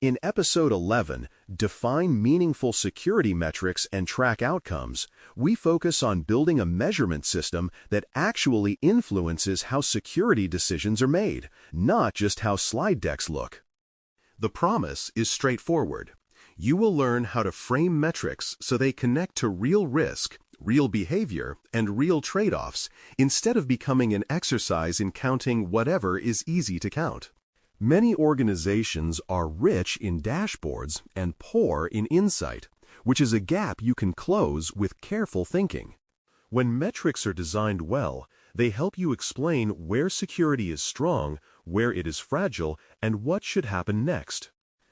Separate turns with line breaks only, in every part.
In Episode 11, Define Meaningful Security Metrics and Track Outcomes, we focus on building a measurement system that actually influences how security decisions are made, not just how slide decks look. The promise is straightforward. You will learn how to frame metrics so they connect to real risk, real behavior, and real trade-offs, instead of becoming an exercise in counting whatever is easy to count. Many organizations are rich in dashboards and poor in insight, which is a gap you can close with careful thinking. When metrics are designed well, they help you explain where security is strong, where it is fragile, and what should happen next.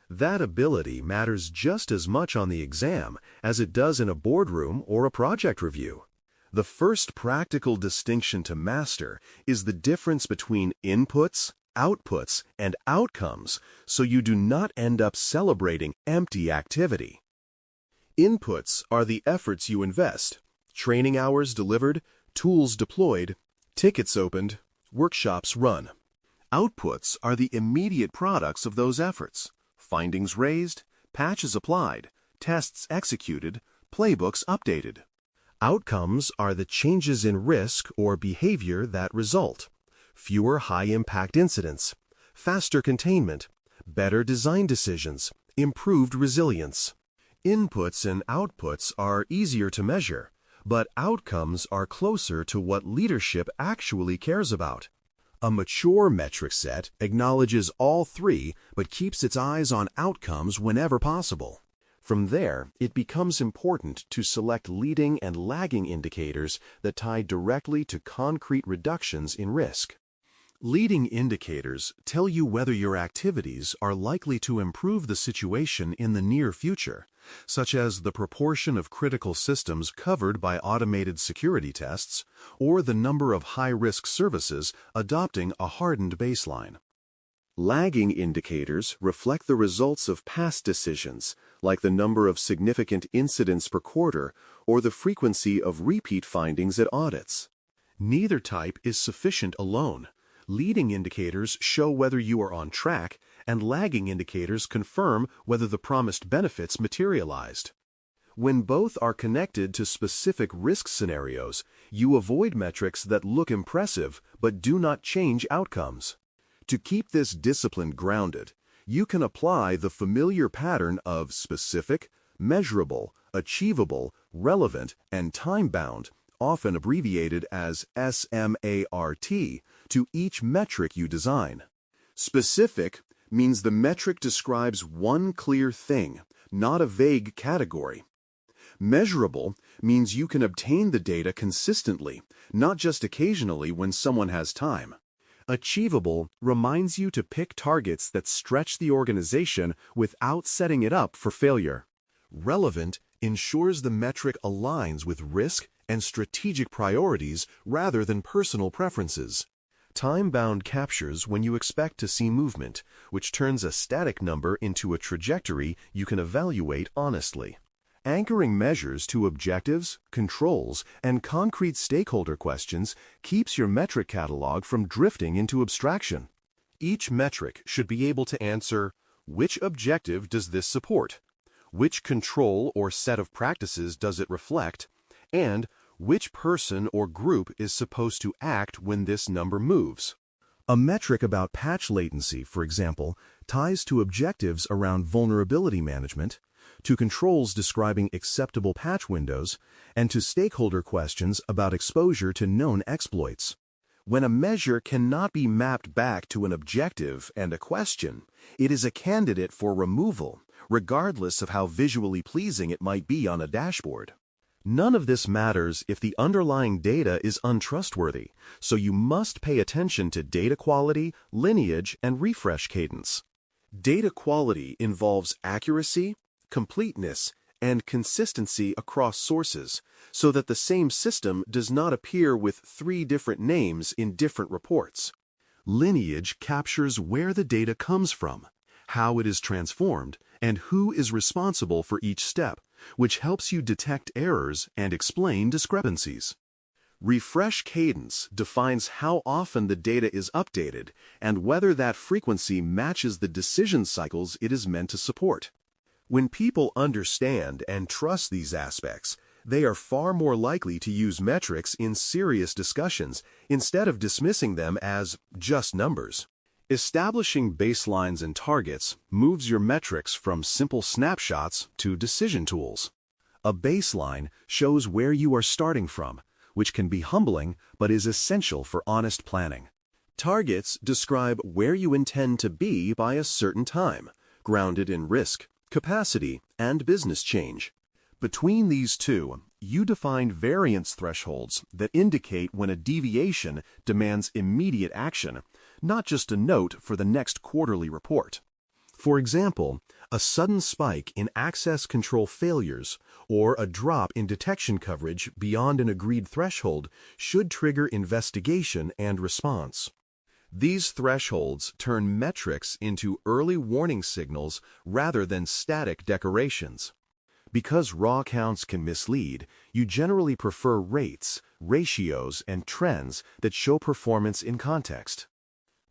That ability matters just as much on the exam as it does in a boardroom or a project review. The first practical distinction to master is the difference between inputs, outputs, and outcomes, so you do not end up celebrating empty activity. Inputs are the efforts you invest: training hours delivered, tools deployed, tickets opened, workshops run. Outputs are the immediate products of those efforts: findings raised, patches applied, tests executed, playbooks updated. Outcomes are the changes in risk or behavior that result: fewer high-impact incidents, faster containment, better design decisions, improved resilience. Inputs and outputs are easier to measure, but outcomes are closer to what leadership actually cares about. A mature metric set acknowledges all three but keeps its eyes on outcomes whenever possible. From there, it becomes important to select leading and lagging indicators that tie directly to concrete reductions in risk. Leading indicators tell you whether your activities are likely to improve the situation in the near future, such as the proportion of critical systems covered by automated security tests or the number of high-risk services adopting a hardened baseline. Lagging indicators reflect the results of past decisions, like the number of significant incidents per quarter or the frequency of repeat findings at audits. Neither type is sufficient alone. Leading indicators show whether you are on track, and lagging indicators confirm whether the promised benefits materialized. When both are connected to specific risk scenarios, you avoid metrics that look impressive but do not change outcomes. To keep this discipline grounded, you can apply the familiar pattern of specific, measurable, achievable, relevant, and time-bound, often abbreviated as SMART, to each metric you design. Specific means the metric describes one clear thing, not a vague category. Measurable means you can obtain the data consistently, not just occasionally when someone has time. Achievable reminds you to pick targets that stretch the organization without setting it up for failure. Relevant ensures the metric aligns with risk and strategic priorities rather than personal preferences. Time-bound captures when you expect to see movement, which turns a static number into a trajectory you can evaluate honestly. Anchoring measures to objectives, controls, and concrete stakeholder questions keeps your metric catalog from drifting into abstraction. Each metric should be able to answer, which objective does this support? Which control or set of practices does it reflect? And which person or group is supposed to act when this number moves? A metric about patch latency, for example, ties to objectives around vulnerability management, to controls describing acceptable patch windows, and to stakeholder questions about exposure to known exploits. When a measure cannot be mapped back to an objective and a question, it is a candidate for removal, regardless of how visually pleasing it might be on a dashboard. None of this matters if the underlying data is untrustworthy, so you must pay attention to data quality, lineage, and refresh cadence. Data quality involves accuracy, completeness, and consistency across sources, so that the same system does not appear with 3 different names in different reports. Lineage captures where the data comes from, how it is transformed, and who is responsible for each step, which helps you detect errors and explain discrepancies. Refresh cadence defines how often the data is updated and whether that frequency matches the decision cycles it is meant to support. When people understand and trust these aspects, they are far more likely to use metrics in serious discussions instead of dismissing them as just numbers. Establishing baselines and targets moves your metrics from simple snapshots to decision tools. A baseline shows where you are starting from, which can be humbling but is essential for honest planning. Targets describe where you intend to be by a certain time, grounded in risk, capacity, and business change. Between these two, you define variance thresholds that indicate when a deviation demands immediate action, not just a note for the next quarterly report. For example, a sudden spike in access control failures or a drop in detection coverage beyond an agreed threshold should trigger investigation and response. These thresholds turn metrics into early warning signals rather than static decorations. Because raw counts can mislead, you generally prefer rates, ratios, and trends that show performance in context.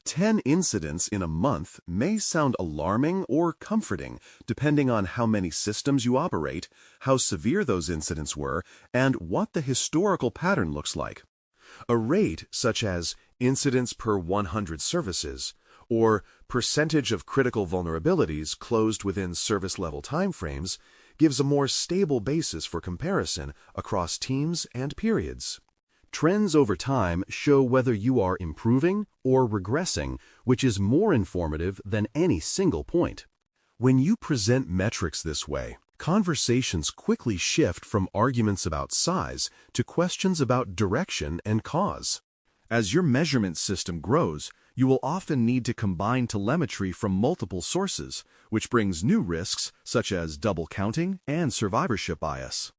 10 incidents in a month may sound alarming or comforting, depending on how many systems you operate, how severe those incidents were, and what the historical pattern looks like. A rate such as incidents per 100 services, or percentage of critical vulnerabilities closed within service-level timeframes, gives a more stable basis for comparison across teams and periods. Trends over time show whether you are improving or regressing, which is more informative than any single point. When you present metrics this way, conversations quickly shift from arguments about size to questions about direction and cause. As your measurement system grows, you will often need to combine telemetry from multiple sources, which brings new risks such as double counting and survivorship bias.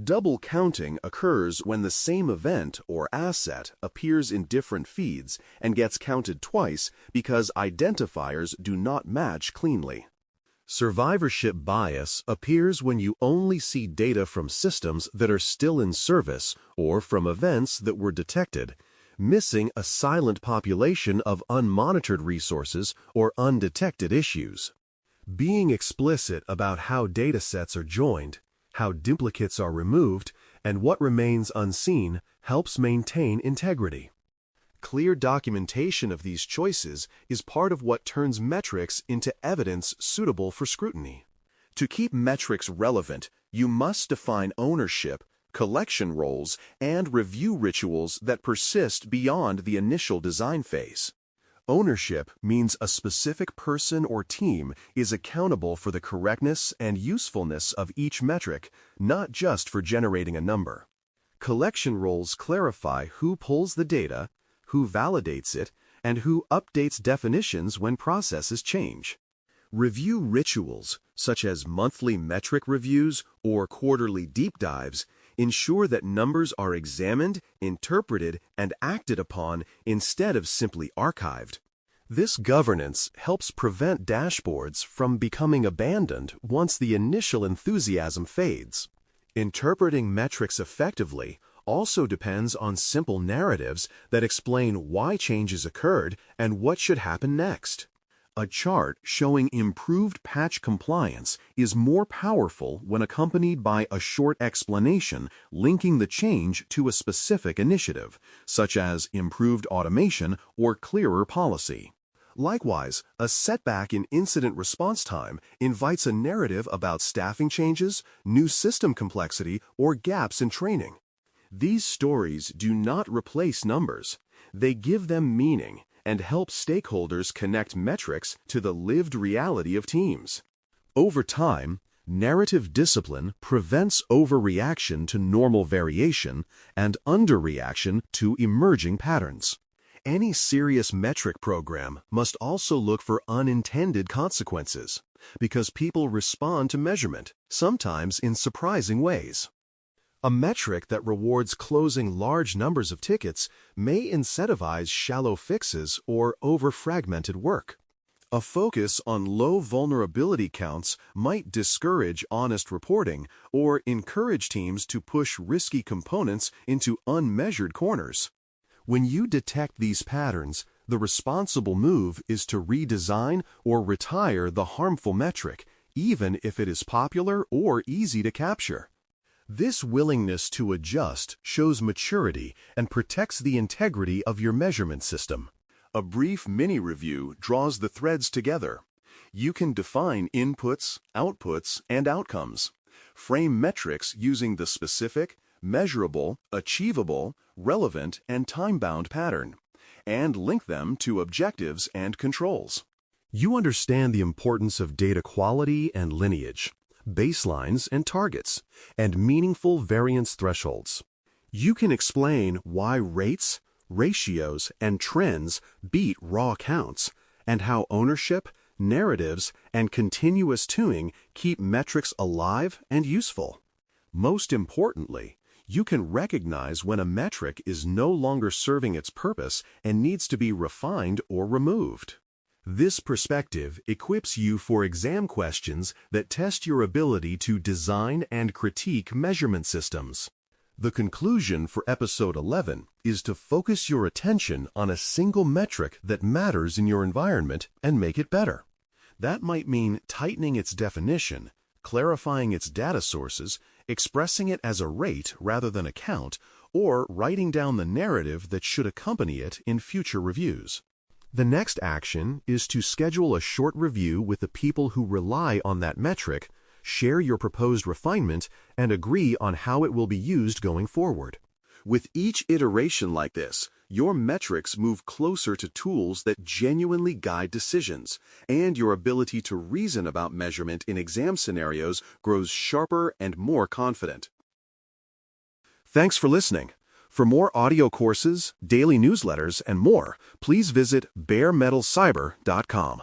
Double counting occurs when the same event or asset appears in different feeds and gets counted twice because identifiers do not match cleanly. Survivorship bias appears when you only see data from systems that are still in service or from events that were detected, missing a silent population of unmonitored resources or undetected issues. Being explicit about how datasets are joined, how duplicates are removed, and what remains unseen helps maintain integrity. Clear documentation of these choices is part of what turns metrics into evidence suitable for scrutiny. To keep metrics relevant, you must define ownership, collection roles, and review rituals that persist beyond the initial design phase. Ownership means a specific person or team is accountable for the correctness and usefulness of each metric, not just for generating a number. Collection roles clarify who pulls the data, who validates it, and who updates definitions when processes change. Review rituals, such as monthly metric reviews or quarterly deep dives, ensure that numbers are examined, interpreted, and acted upon instead of simply archived. This governance helps prevent dashboards from becoming abandoned once the initial enthusiasm fades. Interpreting metrics effectively also depends on simple narratives that explain why changes occurred and what should happen next. A chart showing improved patch compliance is more powerful when accompanied by a short explanation linking the change to a specific initiative, such as improved automation or clearer policy. Likewise, a setback in incident response time invites a narrative about staffing changes, new system complexity, or gaps in training. These stories do not replace numbers. They give them meaning and help stakeholders connect metrics to the lived reality of teams. Over time, narrative discipline prevents overreaction to normal variation and underreaction to emerging patterns. Any serious metric program must also look for unintended consequences, because people respond to measurement, sometimes in surprising ways. A metric that rewards closing large numbers of tickets may incentivize shallow fixes or over-fragmented work. A focus on low vulnerability counts might discourage honest reporting or encourage teams to push risky components into unmeasured corners. When you detect these patterns, the responsible move is to redesign or retire the harmful metric, even if it is popular or easy to capture. This willingness to adjust shows maturity and protects the integrity of your measurement system. A brief mini-review draws the threads together. You can define inputs, outputs, and outcomes. Frame metrics using the specific, measurable, achievable, relevant, and time-bound pattern, and link them to objectives and controls. You understand the importance of data quality and lineage, baselines and targets, and meaningful variance thresholds. You can explain why rates, ratios, and trends beat raw counts, and how ownership, narratives, and continuous tuning keep metrics alive and useful. Most importantly, you can recognize when a metric is no longer serving its purpose and needs to be refined or removed. This perspective equips you for exam questions that test your ability to design and critique measurement systems. The conclusion for Episode 11 is to focus your attention on a single metric that matters in your environment and make it better. That might mean tightening its definition, clarifying its data sources, expressing it as a rate rather than a count, or writing down the narrative that should accompany it in future reviews. The next action is to schedule a short review with the people who rely on that metric, share your proposed refinement, and agree on how it will be used going forward. With each iteration like this, your metrics move closer to tools that genuinely guide decisions, and your ability to reason about measurement in exam scenarios grows sharper and more confident. Thanks for listening. For more audio courses, daily newsletters, and more, please visit baremetalcyber.com.